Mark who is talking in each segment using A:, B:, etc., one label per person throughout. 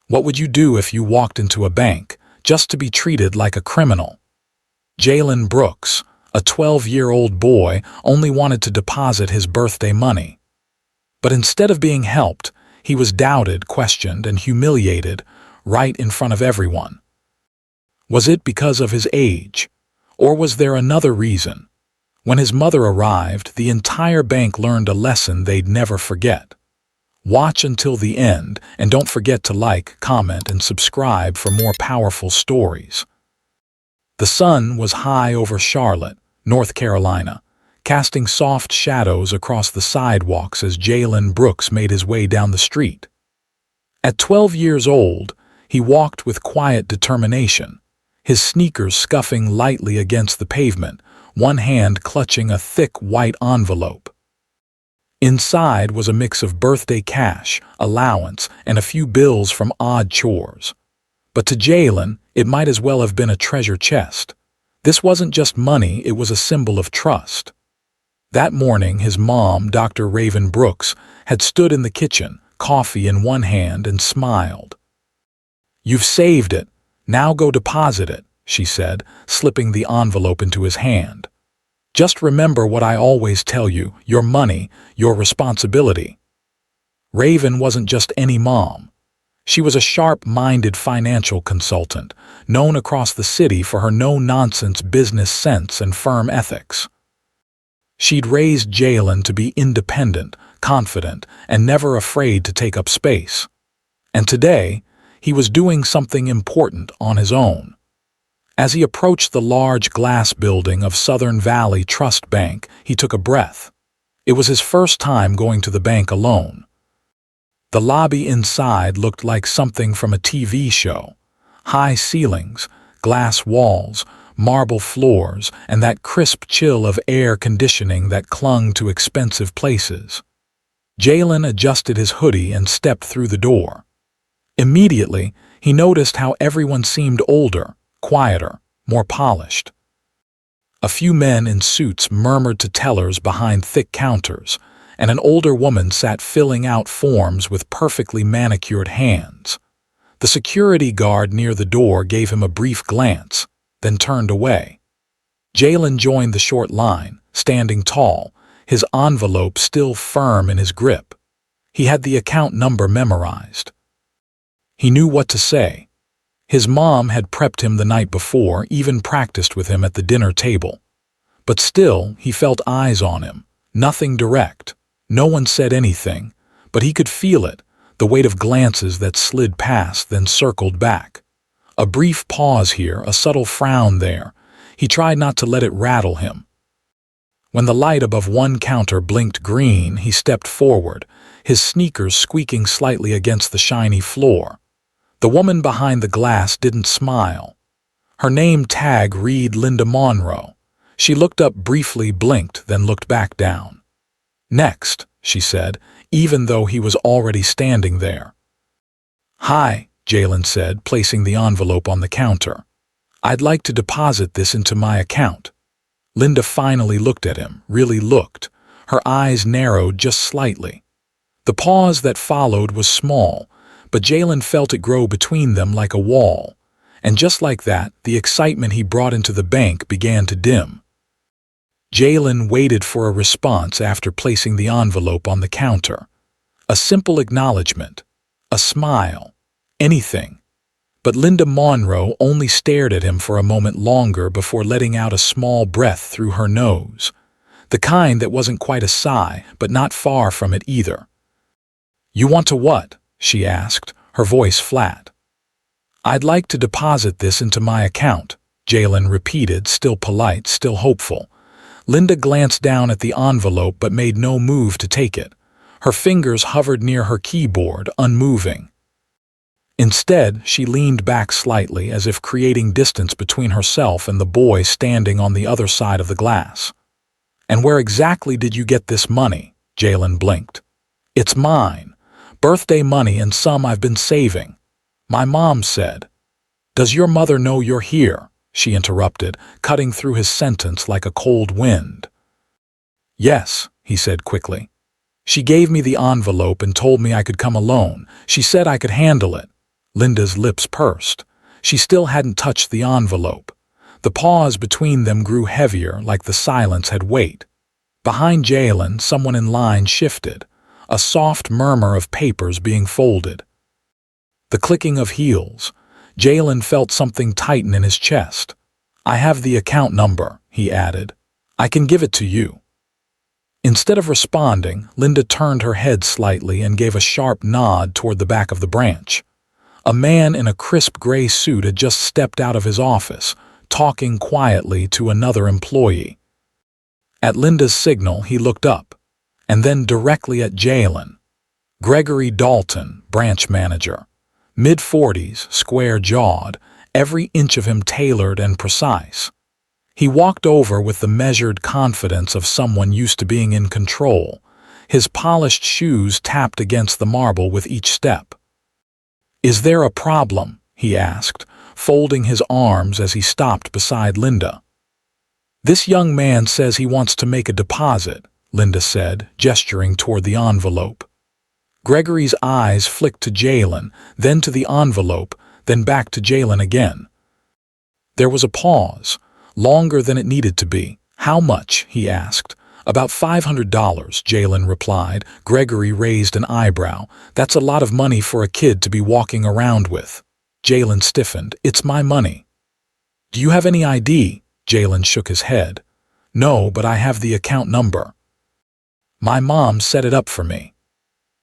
A: What would you do if you walked into a bank just to be treated like a criminal? Jalen Brooks, a 12-year-old boy, only wanted to deposit his birthday money. But instead of being helped, he was doubted, questioned, and humiliated right in front of everyone. Was it because of his age? Or was there another reason? When his mother arrived, the entire bank learned a lesson they'd never forget. Watch until the end, and don't forget to like, comment, and subscribe for more powerful stories. The sun was high over Charlotte, North Carolina, casting soft shadows across the sidewalks as Jalen Brooks made his way down the street. At 12 years old, he walked with quiet determination, his sneakers scuffing lightly against the pavement, one hand clutching a thick white envelope. Inside was a mix of birthday cash, allowance, and a few bills from odd chores. But to Jalen, it might as well have been a treasure chest. This wasn't just money, it was a symbol of trust. That morning, his mom, Dr. Raven Brooks, had stood in the kitchen, coffee in one hand, and smiled. "You've saved it. Now go deposit it," she said, slipping the envelope into his hand. "Just remember what I always tell you, your money, your responsibility." Raven wasn't just any mom. She was a sharp-minded financial consultant, known across the city for her no-nonsense business sense and firm ethics. She'd raised Jalen to be independent, confident, and never afraid to take up space. And today, he was doing something important on his own. As he approached the large glass building of Southern Valley Trust Bank, he took a breath. It was his first time going to the bank alone. The lobby inside looked like something from a TV show. High ceilings, glass walls, marble floors, and that crisp chill of air conditioning that clung to expensive places. Jalen adjusted his hoodie and stepped through the door. Immediately, he noticed how everyone seemed older, quieter, more polished. A few men in suits murmured to tellers behind thick counters, and an older woman sat filling out forms with perfectly manicured hands. The security guard near the door gave him a brief glance, then turned away. Jalen joined the short line, standing tall, his envelope still firm in his grip. He had the account number memorized. He knew what to say. His mom had prepped him the night before, even practiced with him at the dinner table. But still, he felt eyes on him, nothing direct. No one said anything, but he could feel it, the weight of glances that slid past, then circled back. A brief pause here, a subtle frown there. He tried not to let it rattle him. When the light above one counter blinked green, he stepped forward, his sneakers squeaking slightly against the shiny floor. The woman behind the glass didn't smile. Her name tag read Linda Monroe. She looked up briefly, blinked, then looked back down. "Next," she said, even though he was already standing there. "Hi," Jalen said, placing the envelope on the counter. "I'd like to deposit this into my account." Linda finally looked at him, really looked. Her eyes narrowed just slightly. The pause that followed was small, but Jalen felt it grow between them like a wall. And just like that, the excitement he brought into the bank began to dim. Jalen waited for a response after placing the envelope on the counter. A simple acknowledgement, a smile, anything. But Linda Monroe only stared at him for a moment longer before letting out a small breath through her nose. The kind that wasn't quite a sigh, but not far from it either. "You want to what?" she asked, her voice flat. "I'd like to deposit this into my account," Jalen repeated, still polite, still hopeful. Linda glanced down at the envelope but made no move to take it. Her fingers hovered near her keyboard, unmoving. Instead, she leaned back slightly, as if creating distance between herself and the boy standing on the other side of the glass. "And where exactly did you get this money?" Jalen blinked. "It's mine. Birthday money and some I've been saving. My mom said." "Does your mother know you're here?" she interrupted, cutting through his sentence like a cold wind. "Yes," he said quickly. "She gave me the envelope and told me I could come alone. She said I could handle it." Linda's lips pursed. She still hadn't touched the envelope. The pause between them grew heavier, like the silence had weight. Behind Jalen, someone in line shifted, a soft murmur of papers being folded. The clicking of heels. Jalen felt something tighten in his chest. "I have the account number," he added. "I can give it to you." Instead of responding, Linda turned her head slightly and gave a sharp nod toward the back of the branch. A man in a crisp gray suit had just stepped out of his office, talking quietly to another employee. At Linda's signal, he looked up, and then directly at Jalen. Gregory Dalton, branch manager. Mid-40s, square-jawed, every inch of him tailored and precise. He walked over with the measured confidence of someone used to being in control. His polished shoes tapped against the marble with each step. "Is there a problem?" he asked, folding his arms as he stopped beside Linda. "This young man says he wants to make a deposit," Linda said, gesturing toward the envelope. Gregory's eyes flicked to Jalen, then to the envelope, then back to Jalen again. There was a pause, longer than it needed to be. "How much?" he asked. "About $500, Jalen replied. Gregory raised an eyebrow. "That's a lot of money for a kid to be walking around with." Jalen stiffened. "It's my money." "Do you have any ID?" Jalen shook his head. "No, but I have the account number. My mom set it up for me."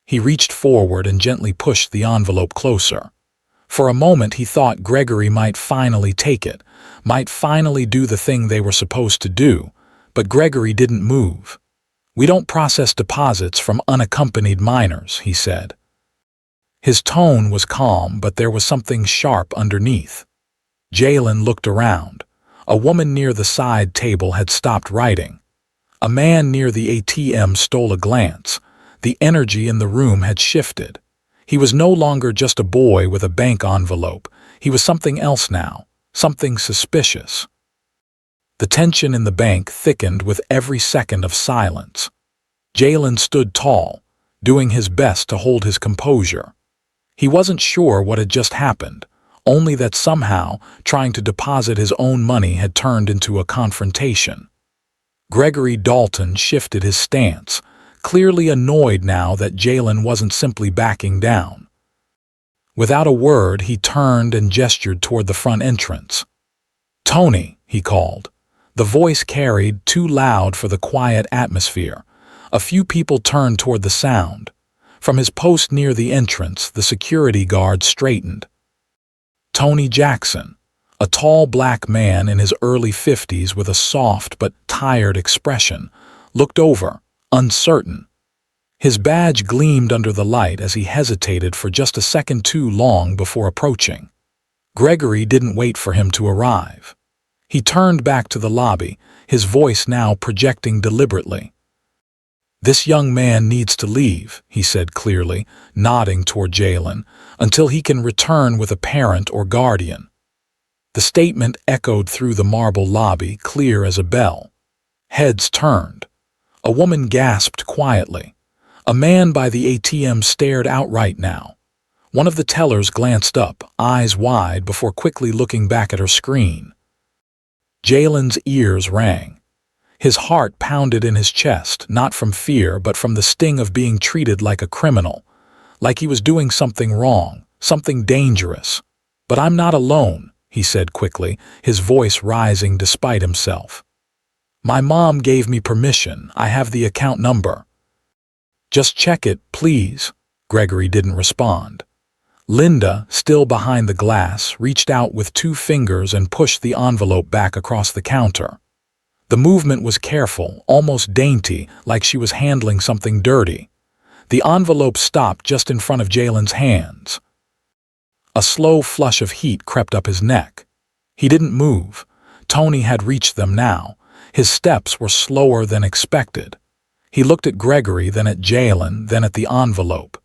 A: He reached forward and gently pushed the envelope closer. For a moment he thought Gregory might finally take it, might finally do the thing they were supposed to do, but Gregory didn't move. "We don't process deposits from unaccompanied minors," he said. His tone was calm, but there was something sharp underneath. Jalen looked around. A woman near the side table had stopped writing. A man near the ATM stole a glance. The energy in the room had shifted. He was no longer just a boy with a bank envelope. He was something else now, something suspicious. The tension in the bank thickened with every second of silence. Jalen stood tall, doing his best to hold his composure. He wasn't sure what had just happened, only that somehow trying to deposit his own money had turned into a confrontation. Gregory Dalton shifted his stance, clearly annoyed now that Jalen wasn't simply backing down. Without a word, he turned and gestured toward the front entrance. "Tony," he called. The voice carried, too loud for the quiet atmosphere. A few people turned toward the sound. From his post near the entrance, the security guard straightened. Tony Jackson, a tall black man in his early 50s with a soft but tired expression, looked over, uncertain. His badge gleamed under the light as he hesitated for just a second too long before approaching. Gregory didn't wait for him to arrive. He turned back to the lobby, his voice now projecting deliberately. "This young man needs to leave," he said clearly, nodding toward Jalen, "until he can return with a parent or guardian." The statement echoed through the marble lobby, clear as a bell. Heads turned. A woman gasped quietly. A man by the ATM stared outright now. One of the tellers glanced up, eyes wide, before quickly looking back at her screen. Jalen's ears rang. His heart pounded in his chest, not from fear, but from the sting of being treated like a criminal, like he was doing something wrong, something dangerous. "But I'm not alone," he said quickly, his voice rising despite himself. "My mom gave me permission. I have the account number." "Just check it, please." Gregory didn't respond. Linda, still behind the glass, reached out with 2 fingers and pushed the envelope back across the counter. The movement was careful, almost dainty, like she was handling something dirty. The envelope stopped just in front of Jalen's hands. A slow flush of heat crept up his neck. He didn't move. Tony had reached them now. His steps were slower than expected. He looked at Gregory, then at Jalen, then at the envelope.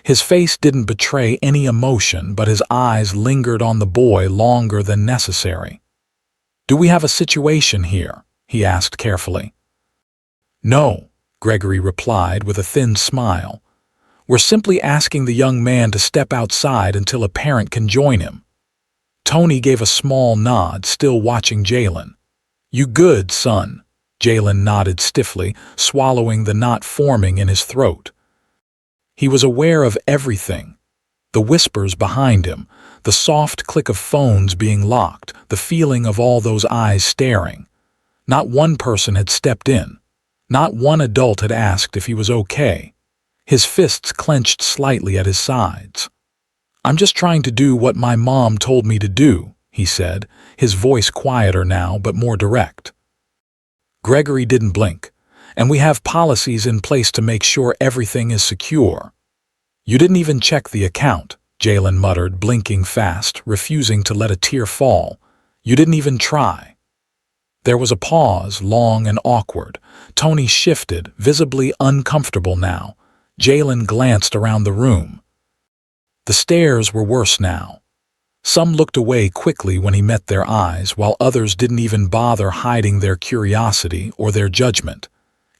A: His face didn't betray any emotion, but his eyes lingered on the boy longer than necessary. "Do we have a situation here?" he asked carefully. "No," Gregory replied with a thin smile. We're simply asking the young man to step outside until a parent can join him." Tony gave a small nod, still watching Jalen. "You good, son?" Jalen nodded stiffly, swallowing the knot forming in his throat. He was aware of everything. The whispers behind him, the soft click of phones being locked, the feeling of all those eyes staring. Not one person had stepped in. Not one adult had asked if he was okay. His fists clenched slightly at his sides. "I'm just trying to do what my mom told me to do," he said, his voice quieter now but more direct. Gregory didn't blink. "And we have policies in place to make sure everything is secure." "You didn't even check the account," Jalen muttered, blinking fast, refusing to let a tear fall. "You didn't even try." There was a pause, long and awkward. Tony shifted, visibly uncomfortable now. Jalen glanced around the room. The stares were worse now. Some looked away quickly when he met their eyes, while others didn't even bother hiding their curiosity or their judgment.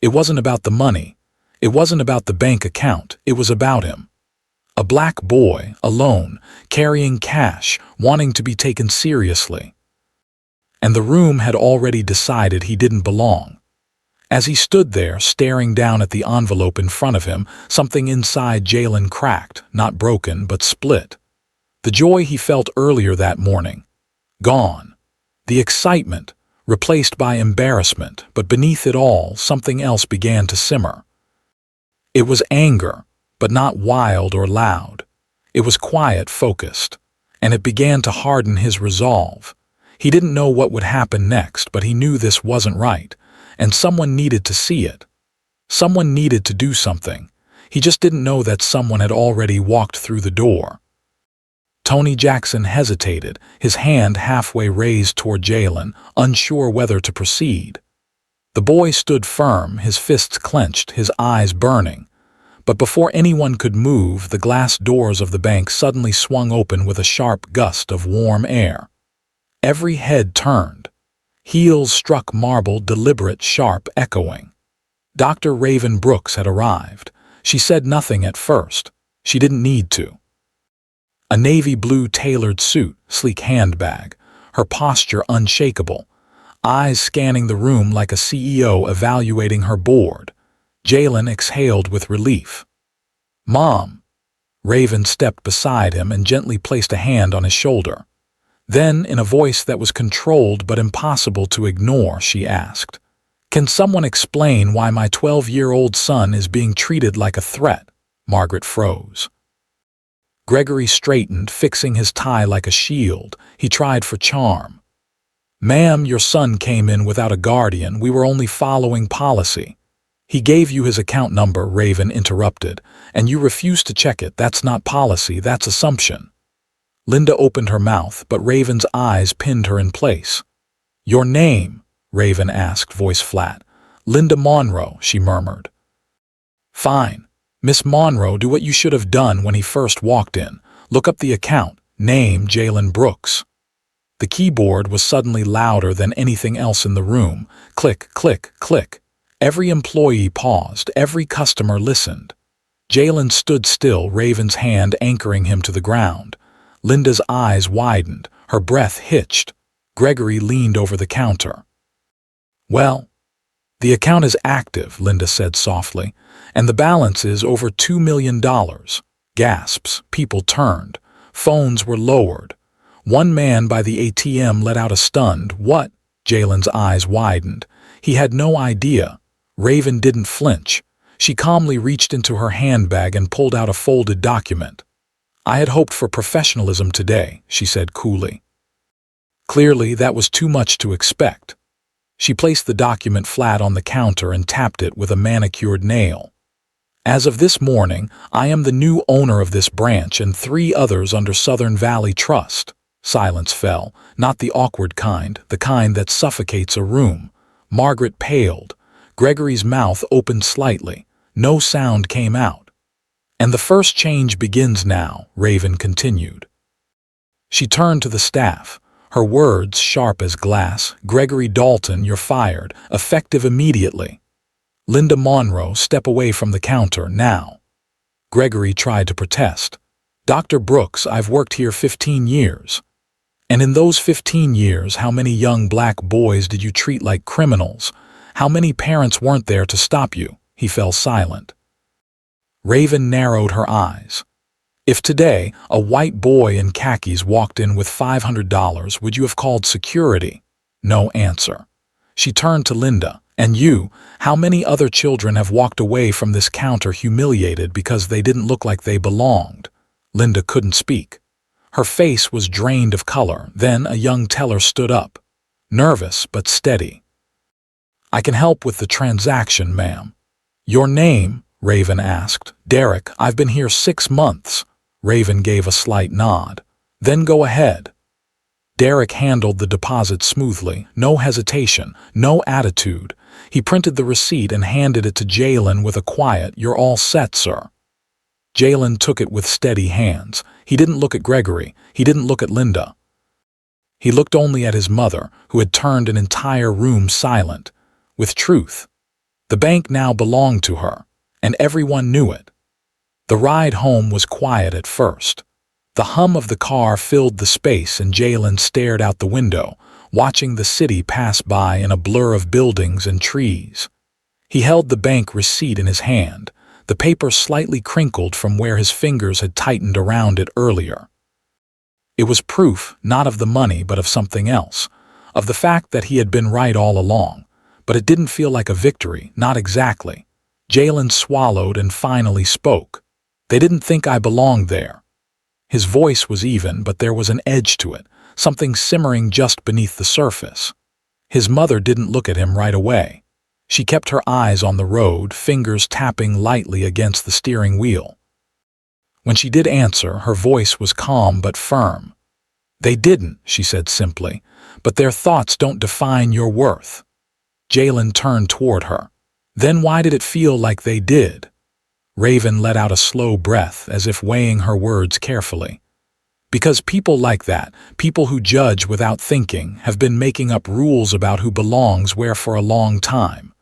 A: It wasn't about the money. It wasn't about the bank account. It was about him. A black boy, alone, carrying cash, wanting to be taken seriously. And the room had already decided he didn't belong. As he stood there, staring down at the envelope in front of him, something inside Jalen cracked, not broken, but split. The joy he felt earlier that morning, gone. The excitement, replaced by embarrassment, but beneath it all, something else began to simmer. It was anger, but not wild or loud. It was quiet, focused, and it began to harden his resolve. He didn't know what would happen next, but he knew this wasn't right, and someone needed to see it. Someone needed to do something. He just didn't know that someone had already walked through the door. Tony Jackson hesitated, his hand halfway raised toward Jalen, unsure whether to proceed. The boy stood firm, his fists clenched, his eyes burning. But before anyone could move, the glass doors of the bank suddenly swung open with a sharp gust of warm air. Every head turned. Heels struck marble, deliberate, sharp, echoing. Dr. Raven Brooks had arrived. She said nothing at first. She didn't need to. A navy blue tailored suit, sleek handbag, her posture unshakable, eyes scanning the room like a CEO evaluating her board. Jalen exhaled with relief. "Mom." Raven stepped beside him and gently placed a hand on his shoulder. Then, in a voice that was controlled but impossible to ignore, she asked, "Can someone explain why my 12-year-old son is being treated like a threat?" Margaret froze. Gregory straightened, fixing his tie like a shield. He tried for charm. "Ma'am, your son came in without a guardian. We were only following policy." "He gave you his account number," Raven interrupted, "and you refused to check it. That's not policy, that's assumption." Linda opened her mouth, but Raven's eyes pinned her in place. "Your name?" Raven asked, voice flat. "Linda Monroe," she murmured. "Fine. Miss Monroe, do what you should have done when he first walked in. Look up the account. Name Jalen Brooks." The keyboard was suddenly louder than anything else in the room. Click, click, click. Every employee paused. Every customer listened. Jalen stood still, Raven's hand anchoring him to the ground. Linda's eyes widened. Her breath hitched. Gregory leaned over the counter. "Well, the account is active," Linda said softly, "and the balance is over $2 million. Gasps. People turned. Phones were lowered. One man by the ATM let out a stunned, "What?" Jalen's eyes widened. He had no idea. Raven didn't flinch. She calmly reached into her handbag and pulled out a folded document. "I had hoped for professionalism today," she said coolly. Clearly, that was too much to expect. She placed the document flat on the counter and tapped it with a manicured nail. "As of this morning, I am the new owner of this branch and 3 others under Southern Valley Trust." Silence fell, not the awkward kind, the kind that suffocates a room. Margaret paled. Gregory's mouth opened slightly. No sound came out. "And the first change begins now," Raven continued. She turned to the staff, her words sharp as glass. "Gregory Dalton, you're fired, effective immediately. Linda Monroe, step away from the counter now." Gregory tried to protest. "Dr. Brooks, I've worked here 15 years. And in those 15 years, how many young black boys did you treat like criminals? How many parents weren't there to stop you?" He fell silent. Raven narrowed her eyes. "If today a white boy in khakis walked in with $500, would you have called security?" No answer. She turned to Linda. "And you, how many other children have walked away from this counter humiliated because they didn't look like they belonged?" Linda couldn't speak. Her face was drained of color. Then a young teller stood up, nervous but steady. "I can help with the transaction, ma'am." "Your name?" Raven asked. "Derek, I've been here 6 months." Raven gave a slight nod. "Then go ahead." Derek handled the deposit smoothly, no hesitation, no attitude. He printed the receipt and handed it to Jalen with a quiet, "You're all set, sir." Jalen took it with steady hands. He didn't look at Gregory. He didn't look at Linda. He looked only at his mother, who had turned an entire room silent, with truth. The bank now belonged to her, and everyone knew it. The ride home was quiet at first. The hum of the car filled the space, and Jalen stared out the window, watching the city pass by in a blur of buildings and trees. He held the bank receipt in his hand, the paper slightly crinkled from where his fingers had tightened around it earlier. It was proof, not of the money, but of something else, of the fact that he had been right all along. But it didn't feel like a victory, not exactly. Jalen swallowed and finally spoke. "They didn't think I belonged there." His voice was even, but there was an edge to it, something simmering just beneath the surface. His mother didn't look at him right away. She kept her eyes on the road, fingers tapping lightly against the steering wheel. When she did answer, her voice was calm but firm. "They didn't," she said simply, "but their thoughts don't define your worth." Jalen turned toward her. "Then why did it feel like they did?" Raven let out a slow breath, as if weighing her words carefully. "Because people like that, people who judge without thinking, have been making up rules about who belongs where for a long time.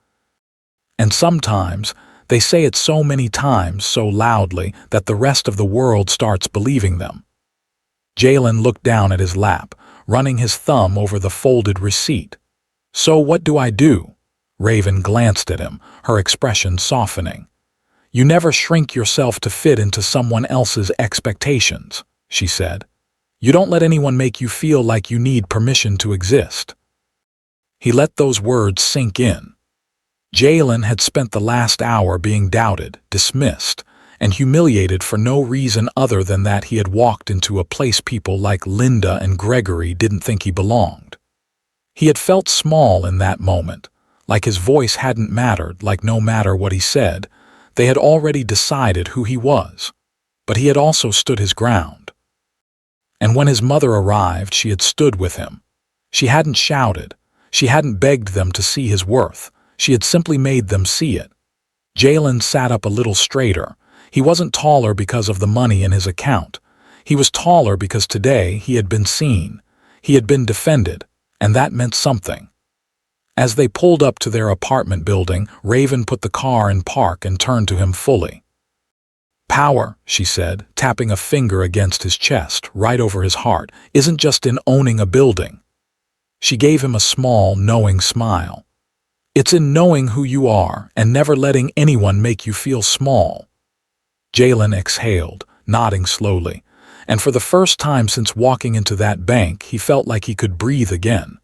A: And sometimes, they say it so many times, so loudly, that the rest of the world starts believing them." Jalen looked down at his lap, running his thumb over the folded receipt. "So what do I do?" Raven glanced at him, her expression softening. "You never shrink yourself to fit into someone else's expectations," she said. "You don't let anyone make you feel like you need permission to exist." He let those words sink in. Jalen had spent the last hour being doubted, dismissed, and humiliated for no reason other than that he had walked into a place people like Linda and Gregory didn't think he belonged. He had felt small in that moment, like his voice hadn't mattered, like no matter what he said, they had already decided who he was. But he had also stood his ground. And when his mother arrived, she had stood with him. She hadn't shouted. She hadn't begged them to see his worth. She had simply made them see it. Jalen sat up a little straighter. He wasn't taller because of the money in his account. He was taller because today he had been seen. He had been defended, and that meant something. As they pulled up to their apartment building, Raven put the car in park and turned to him fully. "Power," she said, tapping a finger against his chest, right over his heart, "isn't just in owning a building." She gave him a small, knowing smile. "It's in knowing who you are and never letting anyone make you feel small." Jalen exhaled, nodding slowly, and for the first time since walking into that bank, he felt like he could breathe again.